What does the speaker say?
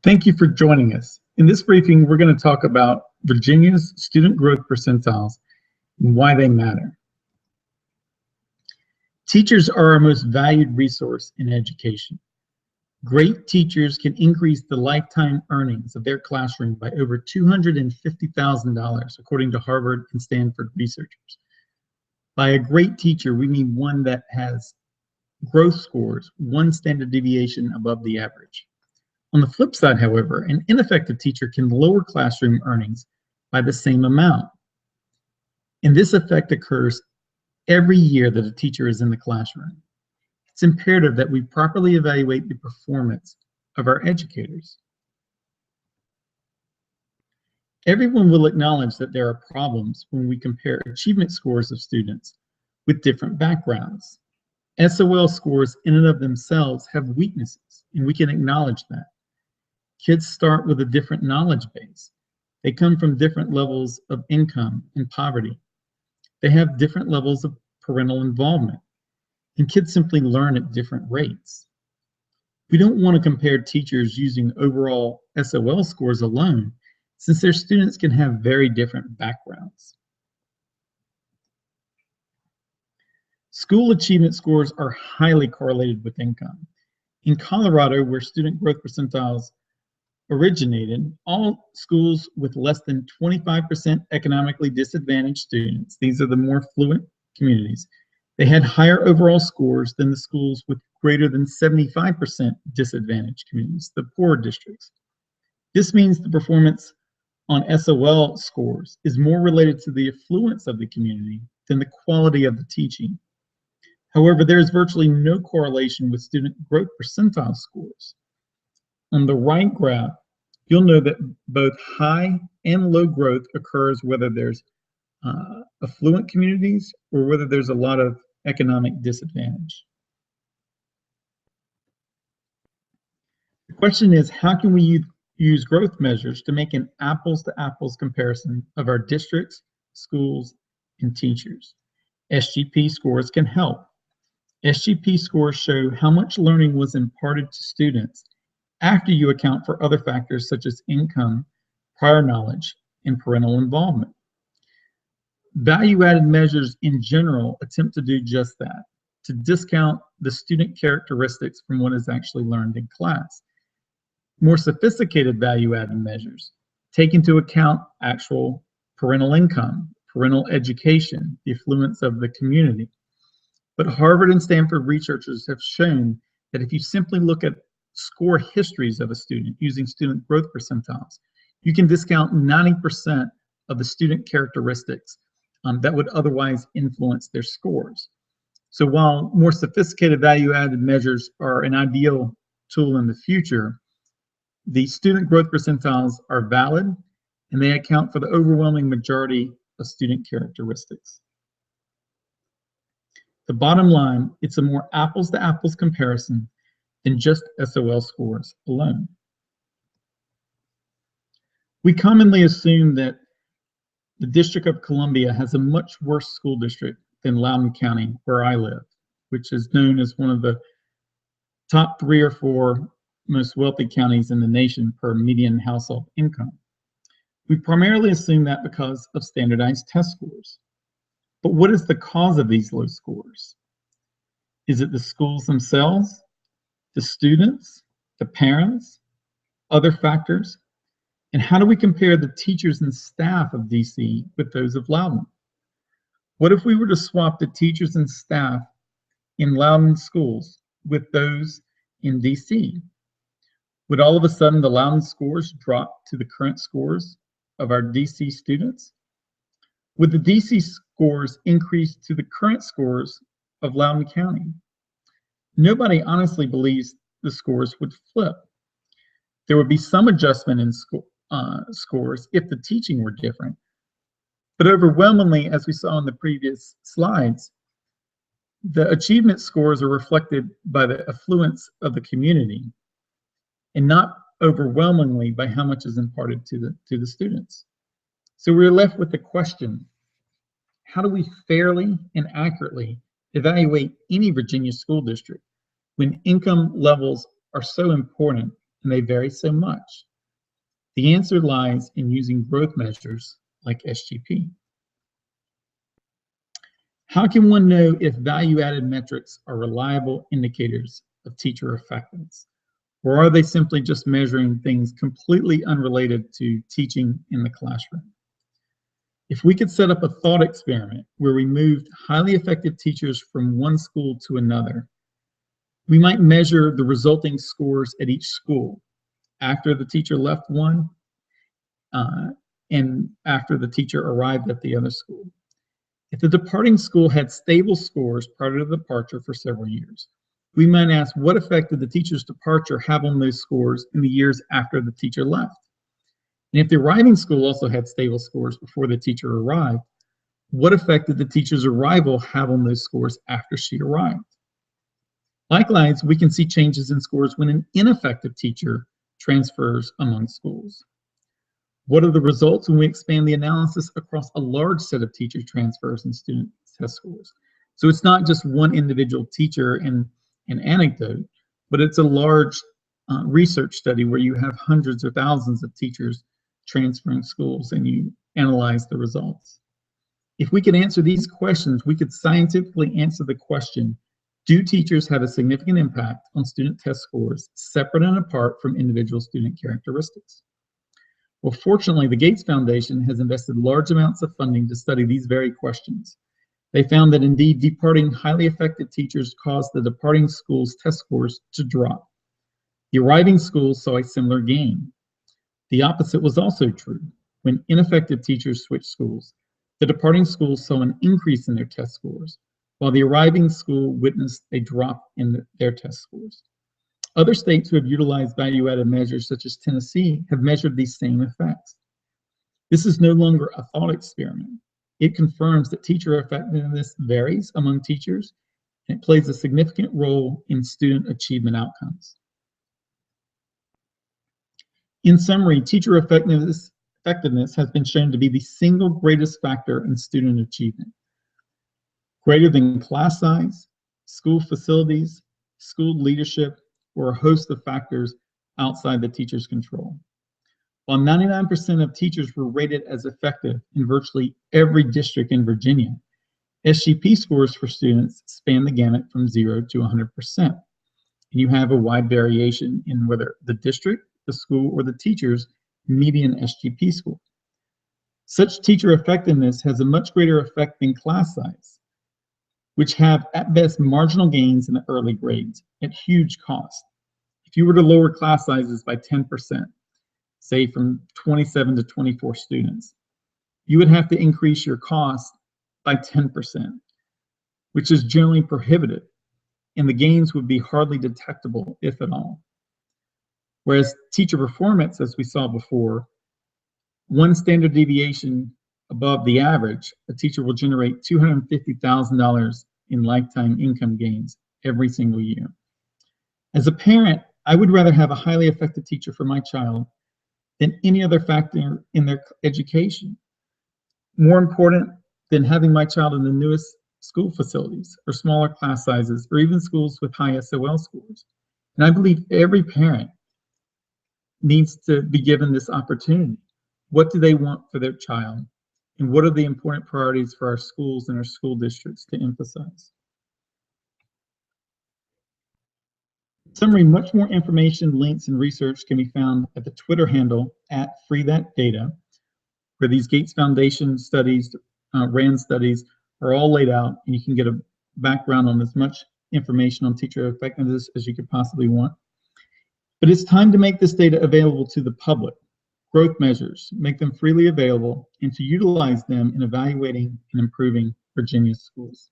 Thank you for joining us. In this briefing, we're going to talk about Virginia's student growth percentiles and why they matter. Teachers are our most valued resource in education. Great teachers can increase the lifetime earnings of their classroom by over $250,000, according to Harvard and Stanford researchers. By a great teacher, we mean one that has growth scores, one standard deviation above the average. On the flip side, however, an ineffective teacher can lower classroom earnings by the same amount. And this effect occurs every year that a teacher is in the classroom. It's imperative that we properly evaluate the performance of our educators. Everyone will acknowledge that there are problems when we compare achievement scores of students with different backgrounds. SOL scores in and of themselves have weaknesses, and we can acknowledge that. Kids start with a different knowledge base. They come from different levels of income and poverty. They have different levels of parental involvement, and kids simply learn at different rates. We don't want to compare teachers using overall SOL scores alone, since their students can have very different backgrounds. School achievement scores are highly correlated with income. In Colorado, where student growth percentiles originated, all schools with less than 25% economically disadvantaged students, these are the more fluent communities, they had higher overall scores than the schools with greater than 75% disadvantaged communities, the poor districts. This means the performance on SOL scores is more related to the affluence of the community than the quality of the teaching. However, there is virtually no correlation with student growth percentile scores. On the right graph, you'll know that both high and low growth occurs whether there's affluent communities or whether there's a lot of economic disadvantage. The question is, how can we use growth measures to make an apples-to-apples comparison of our districts, schools, and teachers? SGP scores can help. SGP scores show how much learning was imparted to students after you account for other factors such as income, prior knowledge, and parental involvement. Value-added measures in general attempt to do just that, to discount the student characteristics from what is actually learned in class. More sophisticated value-added measures take into account actual parental income, parental education, the affluence of the community. But Harvard and Stanford researchers have shown that if you simply look at score histories of a student using student growth percentiles, you can discount 90% of the student characteristics that would otherwise influence their scores. So while more sophisticated value-added measures are an ideal tool in the future, the student growth percentiles are valid and they account for the overwhelming majority of student characteristics. The bottom line, it's a more apples-to-apples comparison than just SOL scores alone. We commonly assume that the District of Columbia has a much worse school district than Loudoun County, where I live, which is known as one of the top 3 or 4 most wealthy counties in the nation per median household income. We primarily assume that because of standardized test scores. But what is the cause of these low scores? Is it the schools themselves, the students, the parents, other factors? And how do we compare the teachers and staff of DC with those of Loudoun? What if we were to swap the teachers and staff in Loudoun schools with those in DC? Would all of a sudden the Loudoun scores drop to the current scores of our DC students? Would the DC scores increase to the current scores of Loudoun County? Nobody honestly believes the scores would flip. There would be some adjustment in scores if the teaching were different. But overwhelmingly, as we saw in the previous slides, the achievement scores are reflected by the affluence of the community and not overwhelmingly by how much is imparted to the students. So we're left with the question, how do we fairly and accurately evaluate any Virginia school district when income levels are so important and they vary so much? The answer lies in using growth measures like SGP. How can one know if value-added metrics are reliable indicators of teacher effectiveness? Or are they simply just measuring things completely unrelated to teaching in the classroom? If we could set up a thought experiment where we moved highly effective teachers from one school to another, we might measure the resulting scores at each school after the teacher left one and after the teacher arrived at the other school. If the departing school had stable scores prior to the departure for several years, we might ask, what effect did the teacher's departure have on those scores in the years after the teacher left? And if the arriving school also had stable scores before the teacher arrived, what effect did the teacher's arrival have on those scores after she arrived? Likewise, we can see changes in scores when an ineffective teacher transfers among schools. What are the results when we expand the analysis across a large set of teacher transfers and student test scores? So it's not just one individual teacher and an anecdote, but it's a large research study where you have hundreds or thousands of teachers transferring schools and you analyze the results. If we could answer these questions, we could scientifically answer the question, do teachers have a significant impact on student test scores separate and apart from individual student characteristics? Well, fortunately, the Gates Foundation has invested large amounts of funding to study these very questions. They found that indeed departing highly effective teachers caused the departing school's test scores to drop. The arriving schools saw a similar gain. The opposite was also true. When ineffective teachers switched schools, the departing schools saw an increase in their test scores, while the arriving school witnessed a drop in their test scores. Other states who have utilized value-added measures, such as Tennessee, have measured these same effects. This is no longer a thought experiment. It confirms that teacher effectiveness varies among teachers, and it plays a significant role in student achievement outcomes. In summary, teacher effectiveness has been shown to be the single greatest factor in student achievement, greater than class size, school facilities, school leadership, or a host of factors outside the teacher's control. While 99% of teachers were rated as effective in virtually every district in Virginia, SGP scores for students span the gamut from 0 to 100%. And you have a wide variation in whether the district, the school, or the teacher's median SGP score. Such teacher effectiveness has a much greater effect than class size, which have at best marginal gains in the early grades at huge cost. If you were to lower class sizes by 10%, say from 27 to 24 students, you would have to increase your cost by 10%, which is generally prohibitive, and the gains would be hardly detectable, if at all. Whereas teacher performance, as we saw before, one standard deviation above the average, a teacher will generate $250,000 in lifetime income gains every single year. As a parent, I would rather have a highly effective teacher for my child than any other factor in their education. More important than having my child in the newest school facilities or smaller class sizes or even schools with high SOL scores. And I believe every parent needs to be given this opportunity. What do they want for their child? And what are the important priorities for our schools and our school districts to emphasize? In summary, much more information, links, and research can be found at the Twitter handle @FreeThatData, where these Gates Foundation studies, RAND studies, are all laid out, and you can get a background on as much information on teacher effectiveness as you could possibly want. But it's time to make this data available to the public. Growth measures, make them freely available, and to utilize them in evaluating and improving Virginia's schools.